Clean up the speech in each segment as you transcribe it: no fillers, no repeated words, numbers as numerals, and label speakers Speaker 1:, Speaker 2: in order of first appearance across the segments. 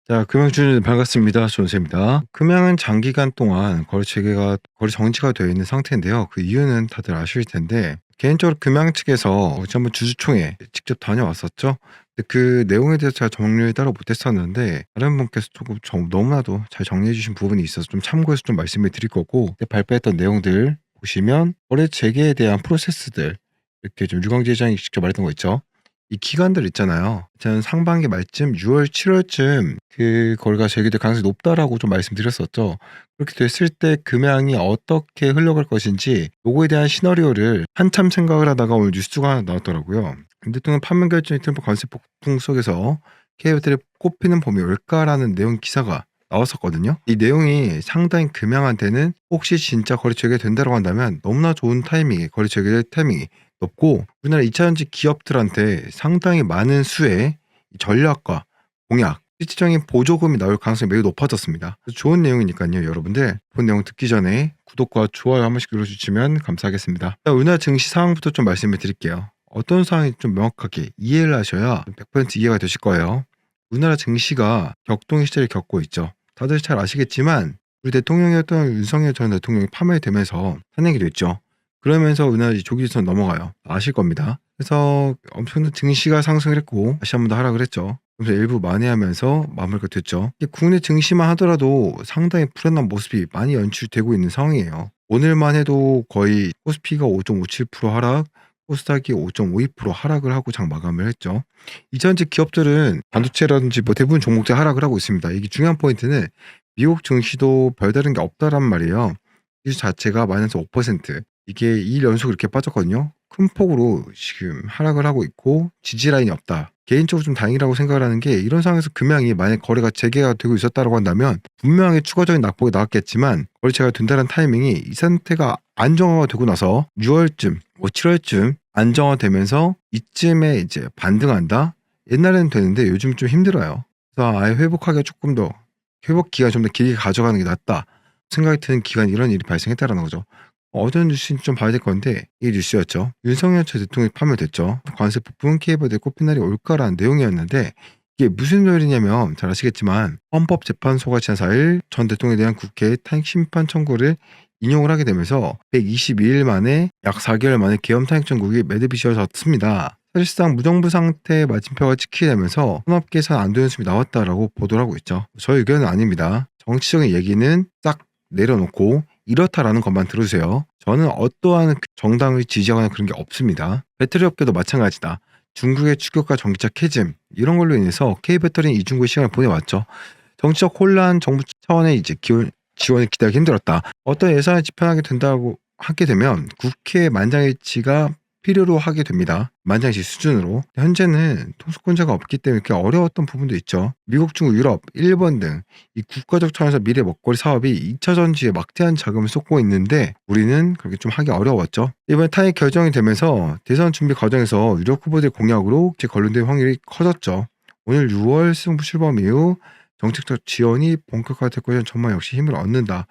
Speaker 1: 자, 금양주님 반갑습니다. 존쌤입니다. 금양은 장기간 동안 거래 체계가 거래 정지가 되어 있는 상태인데요. 그 이유는 다들 아실 텐데 개인적으로 금양 측에서 지난번 주주총회 직접 다녀왔었죠. 근데 그 내용에 대해서 제가 정리를 따로 못했었는데 다른 분께서 조금 너무나도 잘 정리해 주신 부분이 있어서 좀 참고해서 좀 말씀을 드릴 거고, 발표했던 내용들 보시면 거래 재개에 대한 프로세스들, 이렇게 좀 유광재 회장이 직접 말했던 거 있죠. 이 기간들 있잖아요. 저는 상반기 말쯤 6월, 7월쯤 그 거래가 재개될 가능성이 높다라고 좀 말씀드렸었죠. 그렇게 됐을 때 금양이 어떻게 흘러갈 것인지 요거에 대한 시나리오를 한참 생각을 하다가 오늘 뉴스가 하나 나왔더라고요. 대통령 파면 결정이 트럼프 관세 폭풍 속에서 K배터리 꼽히는 봄이 올까라는 내용 기사가 나왔었거든요. 이 내용이 상당히 금양한테는 혹시 진짜 거래 재개된다고 한다면 너무나 좋은 타이밍에 거래 재개될 타이밍이 높고, 우리나라 2차전지 기업들한테 상당히 많은 수의 전략과 공약, 실질적인 보조금이 나올 가능성이 매우 높아졌습니다. 좋은 내용이니까요. 여러분들 본 내용 듣기 전에 구독과 좋아요 한 번씩 눌러주시면 감사하겠습니다. 자, 우리나라 증시 상황부터 좀 말씀을 드릴게요. 어떤 상황이 좀 명확하게 이해를 하셔야 100% 이해가 되실 거예요. 우리나라 증시가 격동의 시대를 겪고 있죠. 다들 잘 아시겠지만 우리 대통령이었던 윤석열 전 대통령이 파면되면서 탄핵이 됐죠. 그러면서 우리나라 조기조선 넘어가요. 아실 겁니다. 그래서 엄청난 증시가 상승을 했고 다시 한 번 더 하락을 했죠. 그래서 일부 만회하면서 마무리가 됐죠. 국내 증시만 하더라도 상당히 불안한 모습이 많이 연출되고 있는 상황이에요. 오늘만 해도 거의 코스피가 5.57% 하락, 코스닥이 5.52% 하락을 하고 장 마감을 했죠. 이전지 기업들은 반도체라든지 뭐 대부분 종목들 하락을 하고 있습니다. 이게 중요한 포인트는 미국 증시도 별다른 게 없다란 말이에요. 지수 자체가 마이너스 5%, 이게 2일 연속 이렇게 빠졌거든요. 큰 폭으로 지금 하락을 하고 있고 지지 라인이 없다. 개인적으로 좀 다행이라고 생각을 하는 게, 이런 상황에서 금양이 만약 거래가 재개가 되고 있었다고 한다면 분명하게 추가적인 낙폭이 나왔겠지만 거래체가 된다는 타이밍이 이 상태가 안정화가 되고 나서 6월쯤, 7월쯤 안정화되면서 이쯤에 이제 반등한다? 옛날에는 되는데 요즘 좀 힘들어요. 그래서 아예 회복하기가 조금 더, 회복 기간 좀 더 길게 가져가는 게 낫다 생각이 드는 기간에 이런 일이 발생했다라는 거죠. 어떤 뉴스인지 좀 봐야 될 건데 이 뉴스였죠. 윤석열 전 대통령이 파면됐죠. 관세 폭풍 K보드에 꼽힌 날이 올까라는 내용이었는데, 이게 무슨 소리냐면 잘 아시겠지만 헌법재판소가 지난 4일 전 대통령에 대한 국회 탄핵 심판 청구를 인용을 하게 되면서 122일 만에 약 4개월 만에 계엄 탄핵 정국이 매듭이어졌습니다. 사실상 무정부 상태의 마침표가 찍히게 되면서 혼합계산 안 되는 수이 나왔다라고 보도를 하고 있죠. 저의 의견은 아닙니다. 정치적인 얘기는 싹 내려놓고 이렇다라는 것만 들으세요. 저는 어떠한 정당을 지지하거나 그런 게 없습니다. 배터리 업계도 마찬가지다. 중국의 추격과 전기차 캐즘 이런 걸로 인해서 K배터리는 이중국의 시간을 보내왔죠. 정치적 혼란, 정부 차원의 이제 지원을 기대하기 힘들었다. 어떤 예산을 집행하게 된다고 하게 되면 국회 만장일치가 필요로 하게 됩니다. 만장일치 수준으로. 현재는 통수권자가 없기 때문에 이렇게 어려웠던 부분도 있죠. 미국, 중국, 유럽, 일본 등 이 국가적 차원에서 미래 먹거리 사업이 2차 전지에 막대한 자금을 쏟고 있는데 우리는 그렇게 좀 하기 어려웠죠. 이번에 탄핵 결정이 되면서 대선 준비 과정에서 유력 후보들의 공약으로 관련된 확률이 커졌죠. 오늘 6월 승부 출범 이후 정책적 지원이 본격화될 것이라는 전망 역시 힘을 얻는다.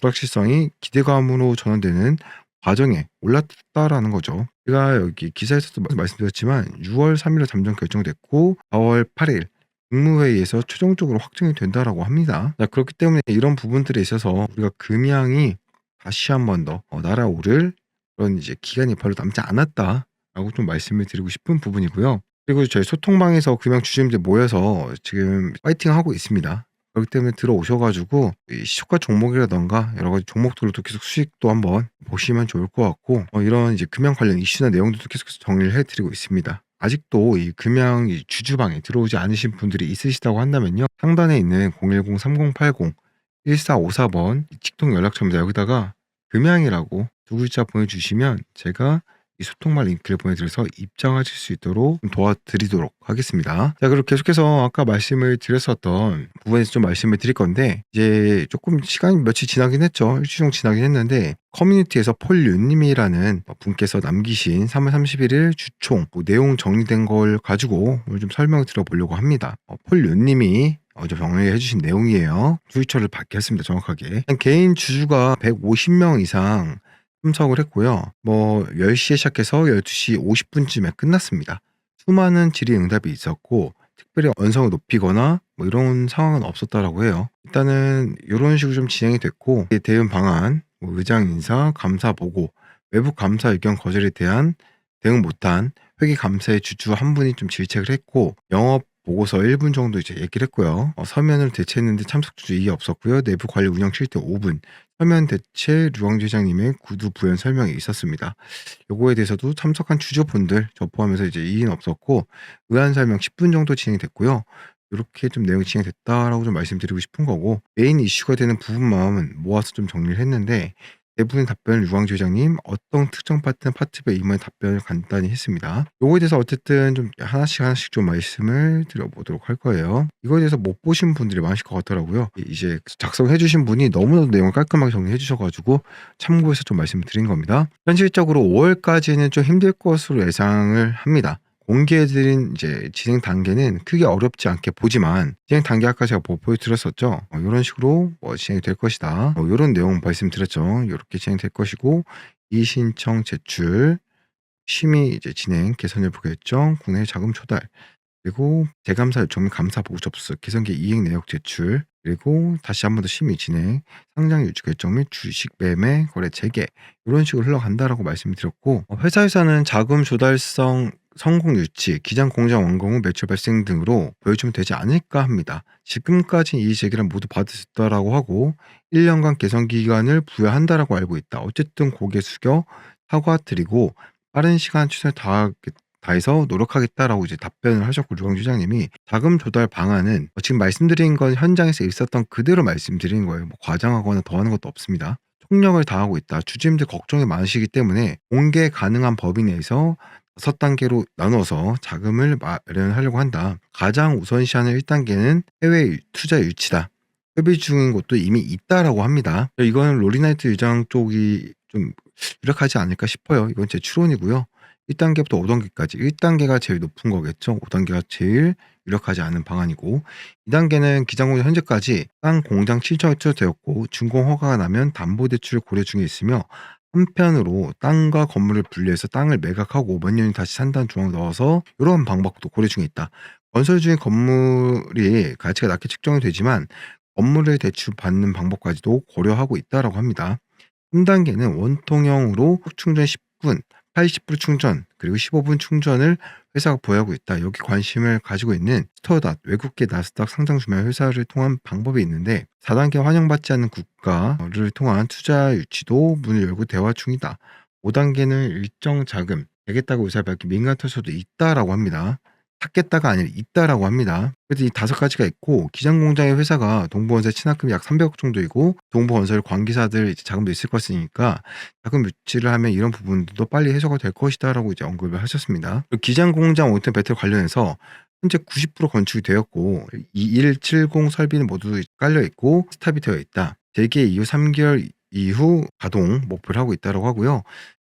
Speaker 1: 불확실성이 기대감으로 전환되는 과정에 올랐다라는 거죠. 제가 여기 기사에서도 말씀드렸지만 6월 3일에 잠정 결정됐고 4월 8일 국무회의에서 최종적으로 확정이 된다라고 합니다. 자, 그렇기 때문에 이런 부분들에 있어서 우리가 금양이 다시 한 번 더 날아오를 그런 이제 기간이 별로 남지 않았다라고 좀 말씀을 드리고 싶은 부분이고요. 그리고 저희 소통방에서 금양 주주님들 모여서 지금 파이팅하고 있습니다. 그렇기 때문에 들어오셔 가지고 이 시초가 종목이라든가 여러 가지 종목들로도 계속 수익도 한번 보시면 좋을 것 같고, 이런 이제 금양 관련 이슈나 내용들도 계속해서 정리를 해 드리고 있습니다. 아직도 이 금양 이 주주방에 들어오지 않으신 분들이 있으시다고 한다면요. 상단에 있는 010-3080-1454번 직통 연락처입니다. 여기다가 금양이라고 두 글자 보내주시면 제가 이 소통말 링크를 보내드려서 입장하실 수 있도록 도와드리도록 하겠습니다. 자, 그리고 계속해서 아까 말씀을 드렸었던 부분에서 좀 말씀을 드릴 건데, 이제 조금 시간이 며칠 지나긴 했죠. 일주일 정도 지나긴 했는데 커뮤니티에서 폴윤님이라는 분께서 남기신 3월 31일 주총 내용 정리된 걸 가지고 오늘 좀 설명을 드려보려고 합니다. 폴윤님이 어제 정리해 주신 내용이에요. 트위터를 받겠습니다. 정확하게. 개인 주주가 150명 이상 참석을 했고요. 10시에 시작해서 12시 50분쯤에 끝났습니다. 수많은 질의응답이 있었고 특별히 언성을 높이거나 뭐 이런 상황은 없었다라고 해요. 일단은 요런 식으로 좀 진행이 됐고 대응 방안, 뭐 의장 인사, 감사 보고, 외부 감사 의견 거절에 대한 대응 못한 회계 감사의 주주 한 분이 좀 질책을 했고, 영업 보고서 1분 정도 이제 얘기를 했고요. 서면으로 대체했는데 참석 주주 이의 없었고요. 내부 관리 운영 실태 5분, 서면 대체 류광주 회장님의 구두 부연 설명이 있었습니다. 요거에 대해서도 참석한 주주분들 저 포함해서 이제 이의는 없었고, 의안 설명 10분 정도 진행이 됐고요. 요렇게 좀 내용이 진행됐다라고 좀 말씀드리고 싶은 거고, 메인 이슈가 되는 부분만 모아서 좀 정리를 했는데, 대부분의 답변을 유광주 회장님 어떤 특정 파트는 파트별 임원의 답변을 간단히 했습니다. 요거에 대해서 어쨌든 좀 하나씩 좀 말씀을 드려보도록 할 거예요. 이거에 대해서 못 보신 분들이 많으실 것 같더라고요. 이제 작성해 주신 분이 너무나도 내용을 깔끔하게 정리해 주셔 가지고 참고해서 좀 말씀을 드린 겁니다. 현실적으로 5월까지는 좀 힘들 것으로 예상을 합니다. 공개해 드린 이제 진행 단계는 크게 어렵지 않게 보지만, 진행 단계 아까 제가 뭐 보여드렸었죠. 요런 식으로 진행이 될 것이다. 요런 내용 말씀드렸죠. 요렇게 진행될 것이고, 이의신청 제출, 심의 이제 진행, 개선 여부 결정, 국내 자금 조달, 그리고 재감사 요청 및 감사 보고 접수, 계산기 이행 내역 제출, 그리고 다시 한 번 더 심의 진행, 상장 유지 결정 및 주식 매매 거래 재개, 요런 식으로 흘러간다라고 말씀을 드렸고, 회사에서는 자금 조달성 성공 유치, 기장 공장 완공 후 매출 발생 등으로 보여주면 되지 않을까 합니다. 지금까지 이의 제기를 모두 받으셨다라고 하고 1년간 개선 기간을 부여한다라고 알고 있다. 어쨌든 고개 숙여 사과드리고 빠른 시간 최선을 다해서 노력하겠다라고 이제 답변을 하셨고, 류광주 회장님이 자금 조달 방안은 지금 말씀드린 건 현장에서 있었던 그대로 말씀드린 거예요. 뭐 과장하거나 더하는 것도 없습니다. 총력을 다하고 있다. 주주님들 걱정이 많으시기 때문에 공개 가능한 범위 내에서 6단계로 나눠서 자금을 마련하려고 한다. 가장 우선시하는 1단계는 해외 투자 유치다. 협의 중인 곳도 이미 있다라고 합니다. 이거는 로리나이트 의장 쪽이 좀 유력하지 않을까 싶어요. 이건 제 추론이고요. 1단계부터 5단계까지 1단계가 제일 높은 거겠죠. 5단계가 제일 유력하지 않은 방안이고, 2단계는 기장공장 현재까지 땅 공장 7천 헥타르 되었고 준공 허가가 나면 담보대출 고려 중에 있으며, 한편으로 땅과 건물을 분리해서 땅을 매각하고 몇 년이 다시 산다는 조항을 넣어서 이러한 방법도 고려 중에 있다. 건설 중인 건물이 가치가 낮게 측정이 되지만 건물을 대출받는 방법까지도 고려하고 있다라고 합니다. 3단계는 원통형으로 충전 10분, 80% 충전, 그리고 15분 충전을 회사가 보유하고 있다. 여기 관심을 가지고 있는 스터닷, 외국계 나스닥 상장 주말 회사를 통한 방법이 있는데, 4단계 환영받지 않는 국가를 통한 투자 유치도 문을 열고 대화 중이다. 5단계는 일정 자금, 되겠다고 의사를 밝힌 민간 투자도 있다라고 합니다. 찾겠다가 아니라 있다라고 합니다. 그래서 이 5가지가 있고, 기장공장의 회사가 동부건설 친합금이 약 300억 정도이고, 동부건설 관계사들 이제 자금도 있을 것이니까 자금 유치를 하면 이런 부분도 빨리 해소가 될 것이다라고 이제 언급을 하셨습니다. 기장공장 온텐 배틀 관련해서 현재 90% 건축이 되었고 2170 설비는 모두 깔려 있고 스탑이 되어 있다. 재개 이후 3개월 이후 가동 목표를 하고 있다고 하고요.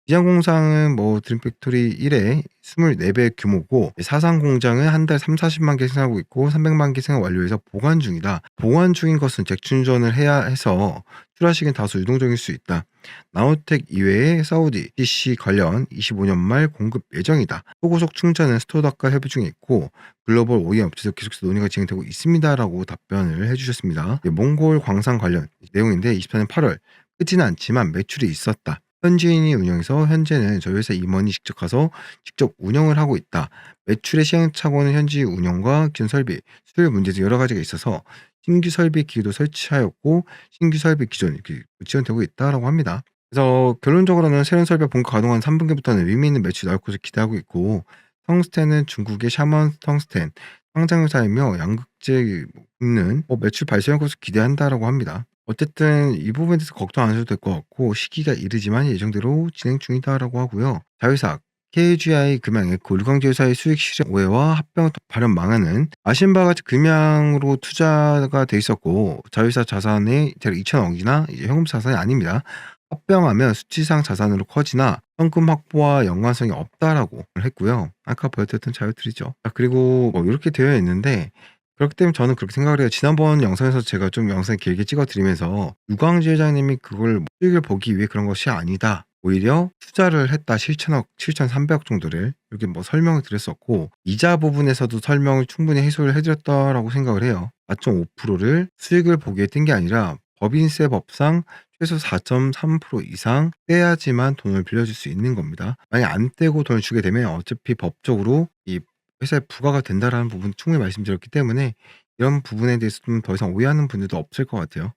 Speaker 1: 기장공장은 뭐 드림팩토리 1에 24배 규모고, 사상 공장은 한 달 3,40만 개 생산하고 있고 300만 개 생산 완료해서 보관 중이다. 보관 중인 것은 재충전을 해야 해서 출하 시기는 다소 유동적일 수 있다. 나우텍 이외에 사우디 PC 관련 25년 말 공급 예정이다. 초고속 충전은 스토닥과 협의 중에 있고 글로벌 OEM 업체에서 계속해서 논의가 진행되고 있습니다라고 답변을 해주셨습니다. 몽골 광산 관련 내용인데, 24년 8월 크지는 않지만 매출이 있었다. 현지인이 운영해서 현재는 저희 회사 임원이 직접 가서 직접 운영을 하고 있다. 매출의 시행착오는 현지 운영과 기존 설비, 수율 문제 등 여러 가지가 있어서 신규 설비 기기도 설치하였고 신규 설비 기존 이렇게 지원되고 있다라고 합니다. 그래서 결론적으로는 새로운 설비가 본격 가동한 3분기부터는 의미 있는 매출이 나올 것을 기대하고 있고, 텅스텐은 중국의 샤먼 텅스텐 상장 회사이며 양극재 있는 매출 발생할 것을 기대한다라고 합니다. 어쨌든 이 부분에 대해서 걱정 안 하셔도 될 것 같고, 시기가 이르지만 예정대로 진행 중이다라고 하고요. 자회사 KGI 금양의 류광주 회사의 수익 실현 오해와 합병 발현 망하는, 아시는 바와 같이 금양으로 투자가 돼 있었고 자회사 자산이 대략 2천억이나 이제 현금 자산이 아닙니다. 합병하면 수치상 자산으로 커지나 현금 확보와 연관성이 없다라고 했고요. 아까 보여드렸던 자료들이죠. 그리고 이렇게 되어 있는데, 그렇기 때문에 저는 그렇게 생각을 해요. 지난번 영상에서 제가 좀 영상 길게 찍어 드리면서 유광지 회장님이 그걸 수익을 보기 위해 그런 것이 아니다. 오히려 투자를 했다 7천억, 7,300억 정도를 이렇게 뭐 설명을 드렸었고, 이자 부분에서도 설명을 충분히 해소를 해드렸다라고 생각을 해요. 4.5%를 수익을 보기에 뗀 게 아니라 법인세 법상 최소 4.3% 이상 떼야지만 돈을 빌려줄 수 있는 겁니다. 만약 안 떼고 돈을 주게 되면 어차피 법적으로 이 회사에 부과가 된다라는 부분 충분히 말씀드렸기 때문에 이런 부분에 대해서 좀 더 이상 오해하는 분들도 없을 것 같아요.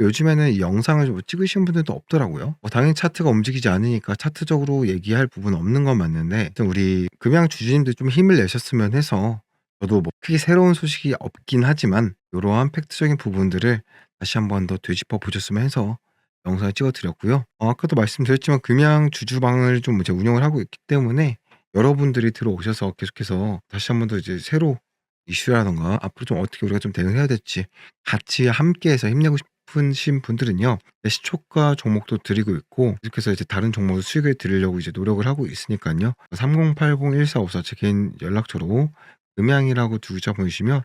Speaker 1: 요즘에는 이 영상을 좀 찍으시는 분들도 없더라고요. 당연히 차트가 움직이지 않으니까 차트적으로 얘기할 부분은 없는 건 맞는데, 하여튼 우리 금양 주주님들 좀 힘을 내셨으면 해서, 저도 뭐 크게 새로운 소식이 없긴 하지만 이러한 팩트적인 부분들을 다시 한번 더 되짚어 보셨으면 해서 영상을 찍어 드렸고요. 아까도 말씀드렸지만 금양 주주방을 좀 이제 운영을 하고 있기 때문에 여러분들이 들어오셔서 계속해서 다시 한번 더 이제 새로 이슈라던가 앞으로 좀 어떻게 우리가 좀 대응해야 될지 같이 함께해서 힘내고 싶으신 분들은요, 시초가 종목도 드리고 있고 계속해서 이제 다른 종목도 수익을 드리려고 이제 노력을 하고 있으니까요. 30801454 제 개인 연락처로 음양이라고 두 글자 보내주시면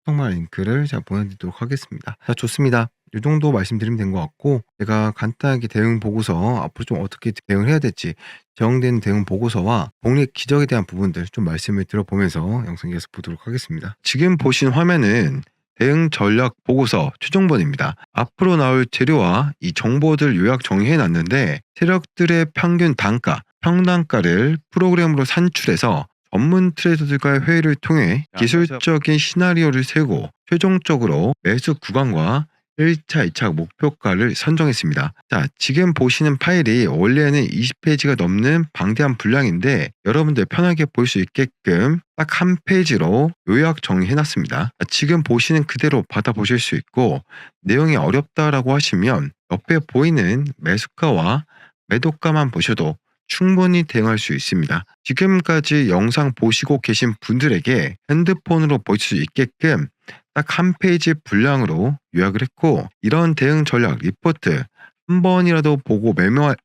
Speaker 1: 소통방 링크를 제가 보내드리도록 하겠습니다. 자, 좋습니다. 이 정도 말씀드리면 된 것 같고, 제가 간단하게 대응 보고서 앞으로 좀 어떻게 대응을 해야 될지 제공된 대응 보고서와 복리 기적에 대한 부분들 좀 말씀을 들어보면서 영상 계속 보도록 하겠습니다. 지금 보신 화면은 대응 전략 보고서 최종본입니다. 앞으로 나올 재료와 이 정보들 요약 정리해 놨는데, 세력들의 평균 단가, 평단가를 프로그램으로 산출해서 전문 트레이더들과의 회의를 통해 기술적인 시나리오를 세우고 최종적으로 매수 구간과 1차, 2차 목표가를 선정했습니다. 자, 지금 보시는 파일이 원래는 20페이지가 넘는 방대한 분량인데 여러분들 편하게 볼 수 있게끔 딱 한 페이지로 요약 정리해놨습니다. 지금 보시는 그대로 받아보실 수 있고, 내용이 어렵다라고 하시면 옆에 보이는 매수가와 매도가만 보셔도 충분히 대응할 수 있습니다. 지금까지 영상 보시고 계신 분들에게 핸드폰으로 볼 수 있게끔 딱 한 페이지 분량으로 요약을 했고, 이런 대응 전략 리포트 한 번이라도 보고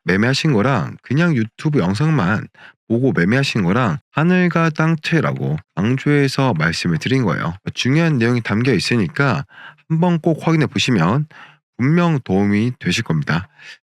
Speaker 1: 매매하신 거랑 그냥 유튜브 영상만 보고 매매하신 거랑 하늘과 땅 차이라고 강조해서 말씀을 드린 거예요. 중요한 내용이 담겨 있으니까 한번 꼭 확인해 보시면 분명 도움이 되실 겁니다.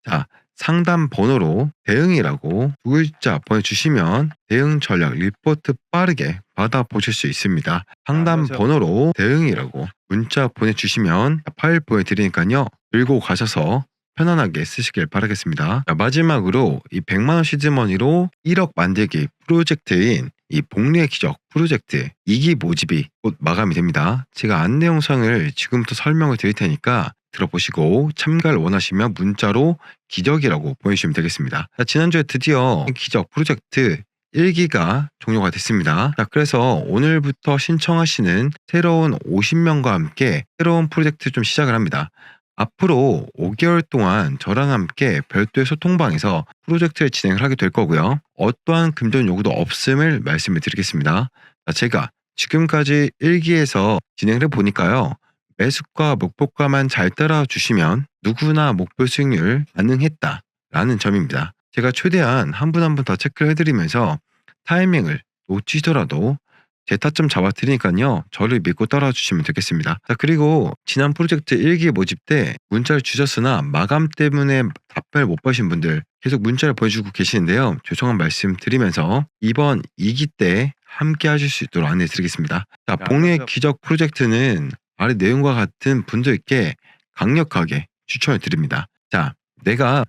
Speaker 1: 자, 상담 번호로 대응이라고 두 글자 보내주시면 대응 전략 리포트 빠르게 받아보실 수 있습니다. 상담 번호로 대응이라고 문자 보내주시면 파일 보내드리니까요, 들고 가셔서 편안하게 쓰시길 바라겠습니다. 자, 마지막으로 이 100만원 시드머니로 1억 만들기 프로젝트인 이 복리의 기적 프로젝트 2기 모집이 곧 마감이 됩니다. 제가 안내 영상을 지금부터 설명을 드릴 테니까 들어보시고 참가를 원하시면 문자로 기적이라고 보내주시면 되겠습니다. 자, 지난주에 드디어 기적 프로젝트 1기가 종료가 됐습니다. 자, 그래서 오늘부터 신청하시는 새로운 50명과 함께 새로운 프로젝트 좀 시작을 합니다. 앞으로 5개월 동안 저랑 함께 별도의 소통방에서 프로젝트를 진행을 하게 될 거고요. 어떠한 금전 요구도 없음을 말씀을 드리겠습니다. 자, 제가 지금까지 1기에서 진행을 해보니까요, 매수가 목표가만 잘 따라주시면 누구나 목표 수익률 가능했다라는 점입니다. 제가 최대한 한 분 한 분 더 체크를 해드리면서 타이밍을 놓치더라도 제 타점 잡아드리니까요, 저를 믿고 따라주시면 되겠습니다. 자, 그리고 지난 프로젝트 1기 모집 때 문자를 주셨으나 마감 때문에 답변을 못 받으신 분들 계속 문자를 보내주고 계시는데요, 죄송한 말씀 드리면서 이번 2기 때 함께 하실 수 있도록 안내 드리겠습니다. 자, 복리의 기적 프로젝트는 아래 내용과 같은 분들께 강력하게 추천을 드립니다. 자, 내가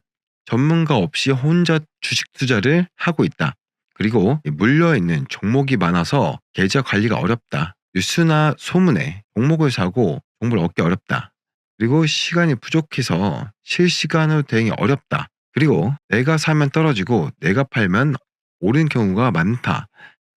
Speaker 1: 전문가 없이 혼자 주식 투자를 하고 있다. 그리고 물려있는 종목이 많아서 계좌 관리가 어렵다. 뉴스나 소문에 종목을 사고 정보를 얻기 어렵다. 그리고 시간이 부족해서 실시간으로 대응이 어렵다. 그리고 내가 사면 떨어지고 내가 팔면 오른 경우가 많다.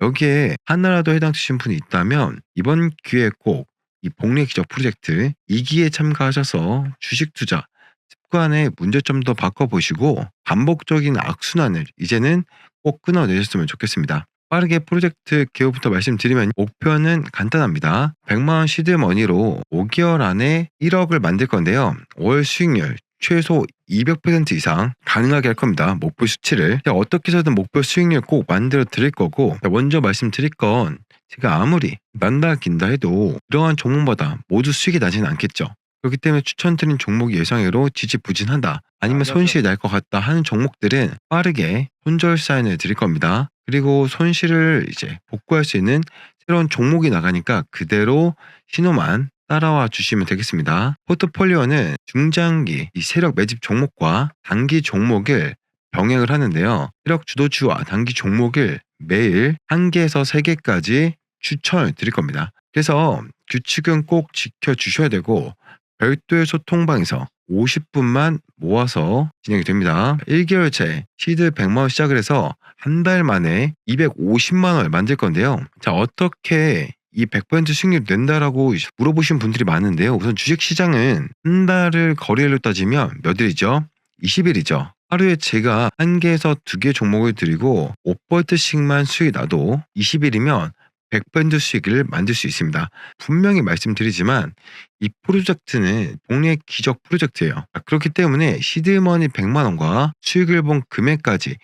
Speaker 1: 여기에 하나라도 해당되신 분이 있다면 이번 기회에 꼭 이 복리의 기적 프로젝트 2기에 참가하셔서 주식 투자 습관의 문제점도 바꿔보시고 반복적인 악순환을 이제는 꼭 끊어내셨으면 좋겠습니다. 빠르게 프로젝트 개요부터 말씀드리면 목표는 간단합니다. 100만원 시드머니로 5개월 안에 1억을 만들 건데요, 월 수익률 최소 200% 이상 가능하게 할 겁니다. 목표 수치를 어떻게 해서든 목표 수익률 꼭 만들어 드릴 거고, 먼저 말씀드릴 건 제가 아무리 난다 긴다 해도 이러한 종목마다 모두 수익이 나지는 않겠죠. 그렇기 때문에 추천드린 종목이 예상외로 지지부진하다, 아니면 손실이 날 것 같다 하는 종목들은 빠르게 손절 사인을 드릴 겁니다. 그리고 손실을 이제 복구할 수 있는 새로운 종목이 나가니까 그대로 신호만 따라와 주시면 되겠습니다. 포트폴리오는 중장기 이 세력 매집 종목과 단기 종목을 병행을 하는데요. 세력 주도주와 단기 종목을 매일 1개에서 3개까지 추천을 드릴 겁니다. 그래서 규칙은 꼭 지켜주셔야 되고, 별도의 소통방에서 50분만 모아서 진행이 됩니다. 1개월째 시드 100만 원 시작을 해서 한 달 만에 250만 원을 만들 건데요. 자, 어떻게 이 100% 수익률이 된다라고 물어보신 분들이 많은데요. 우선 주식시장은 한 달을 거래일로 따지면 몇 일이죠? 20일이죠. 하루에 제가 1개에서 2개 종목을 드리고 5%씩만 수익이 나도 20일이면 100% 수익을 만들 수 있습니다. 분명히 말씀드리지만 이 프로젝트는 복리의 기적 프로젝트예요. 그렇기 때문에 시드머니 100만 원과 수익을 본 금액까지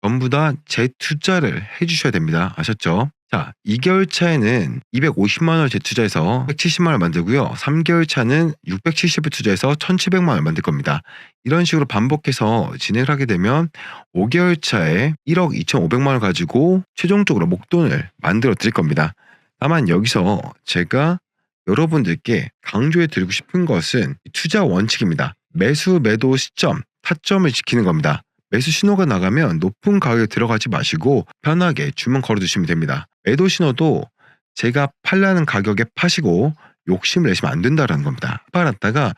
Speaker 1: 전부 다 재투자를 해주셔야 됩니다. 아셨죠? 자, 2개월 차에는 250만 원을 재투자해서 170만 원을 만들고요. 3개월 차는 670을 투자해서 1700만 원을 만들 겁니다. 이런 식으로 반복해서 진행을 하게 되면 5개월 차에 1억 2,500만 원을 가지고 최종적으로 목돈을 만들어 드릴 겁니다. 다만 여기서 제가 여러분들께 강조해 드리고 싶은 것은 투자 원칙입니다. 매수 매도 시점, 타점을 지키는 겁니다. 매수 신호가 나가면 높은 가격에 들어가지 마시고 편하게 주문 걸어두시면 됩니다. 매도 신호도 제가 팔라는 가격에 파시고 욕심을 내시면 안 된다는 겁니다. 팔았다가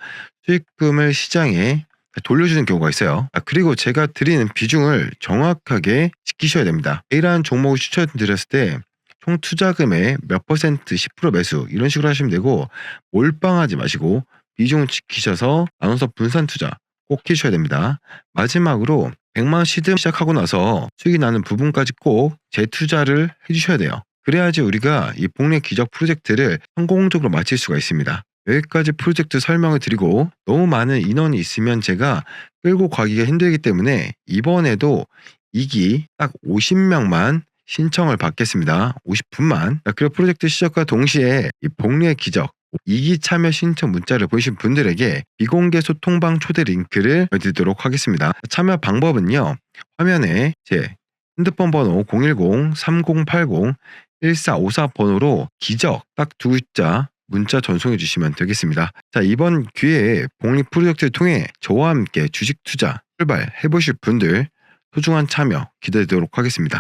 Speaker 1: 수익금을 시장에 돌려주는 경우가 있어요. 그리고 제가 드리는 비중을 정확하게 지키셔야 됩니다. A라는 종목을 추천드렸을 때 총 투자금의 몇 퍼센트, 10% 매수 이런 식으로 하시면 되고, 몰빵하지 마시고 비중을 지키셔서 나눠서 분산 투자 꼭 해주셔야 됩니다. 마지막으로 100만 원 시드 시작하고 나서 수익이 나는 부분까지 꼭 재투자를 해주셔야 돼요. 그래야지 우리가 이 복리의 기적 프로젝트를 성공적으로 마칠 수가 있습니다. 여기까지 프로젝트 설명을 드리고, 너무 많은 인원이 있으면 제가 끌고 가기가 힘들기 때문에 이번에도 2기 딱 50명만 신청을 받겠습니다. 50분만. 그리고 프로젝트 시작과 동시에 이 복리의 기적 2기 참여 신청 문자를 보내신 분들에게 비공개 소통방 초대 링크를 드리도록 하겠습니다. 참여 방법은요, 화면에 제 핸드폰 번호 010-3080-1454 번호로 기적 딱 2글자 문자 전송해 주시면 되겠습니다. 자, 이번 기회에 복리 프로젝트를 통해 저와 함께 주식 투자 출발해 보실 분들 소중한 참여 기다리도록 하겠습니다.